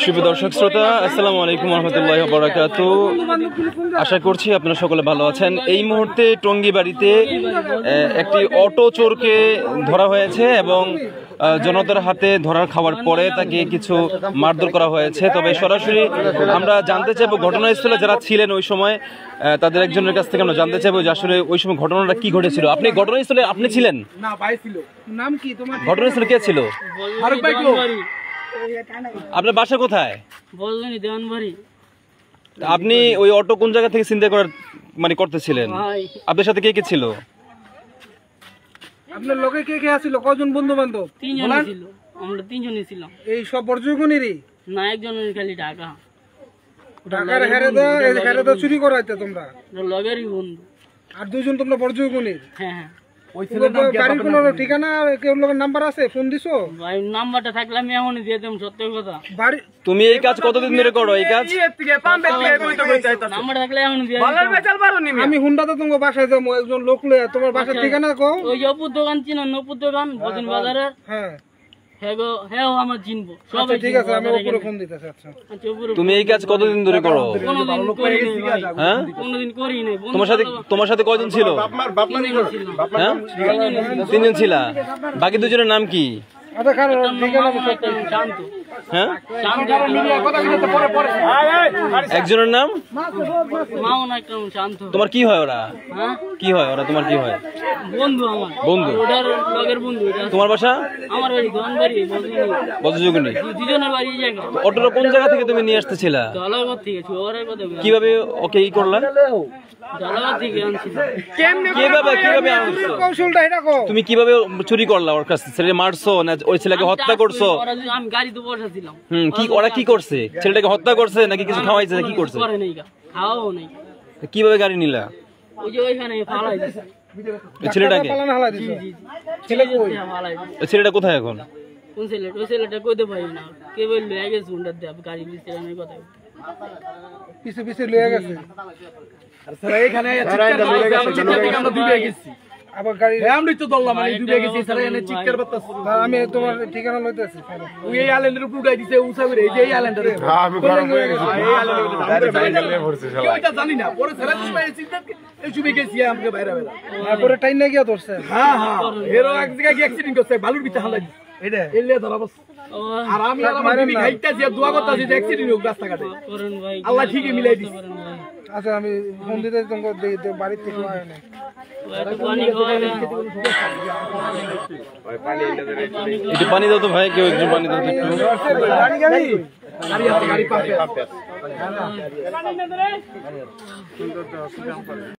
শুভ দর্শক শ্রোতা, আসসালামু আলাইকুম রহমতুল্লাহি ওয়া বারাকাতুহু। আশা করছি আপনারা সকলে ভালো আছেন। এই মুহূর্তে টঙ্গীবাড়িতে একটি অটো চোরকে ধরা হয়েছে এবং জনতার হাতে ধরার খাওয়ার পরে তাকে কিছু মারধর করা হয়েছে। তবে সরাসরি আমরা জানতে চাইবো ঘটনাস্থলে যারা ছিলেন ওই সময়, তাদের একজনের কাছ থেকে আমরা জানতে চাইবো যে আসলে ওই সময় ঘটনাটা কি ঘটেছিল। আপনি ঘটনাস্থলে আপনি ছিলেন? না, ভাই ছিল। নাম কি তোমার? ঘটনাস্থলে কে ছিল? ফারুক ভাই। আপনার বাসা কোথায়? বললেন দেওয়ানবাড়ি। আপনি ওই অটো কোন জায়গা থেকে চিন্তা করার করতেছিলেন? আপনার সাথে কে কে ছিল? আপনার লোকে কে কে আছিল? কজন বন্ধু বান্ধব? তিনজনই ছিল, আমরা তিনজনই ছিলাম। এই সব বর্জগুনেরই না, একজনের খালি ঢাকা। ঢাকার হেরেদা চুরি করাইতে তোমরা? লগেরই বন্ধু। আর দুজন তোমরা বর্জগুনির? হ্যাঁ হ্যাঁ। বাড়ির কোনো ঠিকানা কেউ লোকের নাম্বার আছে? ফোন দিছো? ভাই নাম্বারটা থাকলে আমি এখনই দিয়ে দেব, সত্য কথা। বাড়ি তুমি এই কাজ কতদিন ধরে করো? এই কাজ নাম্বার থাকলে এখনই দিয়ে আমি হুন্ডাতে তোমার বাসায় যাবো, একজন লোক লয়ে তোমার বাসার ঠিকানা কও। ওই অপুর দোকান চিনেন? অপুর দোকান বদিন বাজারের। হ্যাঁ হ্যাঁ, আমার চিনবো সব। ঠিক আছে, আমি উপরে ফোন দিতেছি। আচ্ছা, তুমি এই কাজ কতদিন ধরে করো? হ্যাঁ, কোনদিন করি নাই। তোমার সাথে কয়জন ছিল? হ্যাঁ, তিনজন ছিল। বাকি দুজনের নাম কি? হ্যাঁ, একজনের নাম তোমার কি হয়? ওরা কি হয়? ওরা তোমার কি হয়? বন্ধু। আমার বন্ধু। ওটার লগের বন্ধু। তোমার বাসা? আমার বাড়ি দোকানবাড়ি বজ্রযোগিনী। দুজনের বাড়ি জায়গা। অটোটা কোন জায়গা থেকে তুমি নিয়ে আসতেছিলা? জলাঘর থেকে। শহরের কথা কিভাবে ওকে ই করলা? জলাঘর থেকে আনছিল। কিভাবে আনছো? কৌশলটা এটা কও। তুমি কিভাবে চুরি করলা? ওর কাছে ছেলে মারছো না ওই ছেলেকে হত্যা করছো? আমি গাড়িতে বসাছিলাম। কি ওরা কি করছে? ছেলেটাকে হত্যা করছে নাকি কিছু খাওয়াইছে না কি করছে? করে নাই, খাওয়াও নাই। কিভাবে গাড়ি নিলা? ওই যে ওইখানে ফালাই দিছে ছেলেটাকে। ছেলেটা কোথায় এখন? কোন ছেলেটা? ওই ছেলেটা কইতে পারি না। কে বললো আগে সুন্দর দেব গাড়ি দিছে আমি কথা পিছে পিছে লয়ে গেছে। আর স্যার এখানে আমরা দুবে গেছি। আবার গাড়ি আমরাই তো দল্লা মানে দুবে গেছি। স্যার এখানে চিৎকার করতেছ। আমি তোমার ঠিকানা লইতেছি। ওই এই আইল্যান্ডের উপর উঠাই দিছে উসাবির। এই যে এই আইল্যান্ডের। হ্যাঁ, আমি ঘরে হয়ে গেছি। এই আইল্যান্ডের বাইরে পড়ছে শালা। ওইটা জানি না। পরে স্যার তুমি চিন্তা এই চুবে গেছি আমাকে বাইরে বাইরে। পরে টাইম না গিয়া ধরছে। হ্যাঁ হ্যাঁ, এরো এক জায়গায় কি অ্যাক্সিডেন্ট করছে, বালুর ভিতরে হালাই দিছে। এটা এলে ধরা বস। আর আমি আমার বিবি খাইতাছি আর দোয়া করতাছি যে অ্যাক্সিডেন্ট হোক রাস্তাঘাটে। আল্লাহ ঠিকই মিলাই দিছে। আচ্ছা, আমি ফোন দিতে তোমাকে বাড়ি থেকে আয় না। একটু পানি দাও তো ভাই, কেউ একটু পানি দাও তো একটু। গাড়ি পাম্পে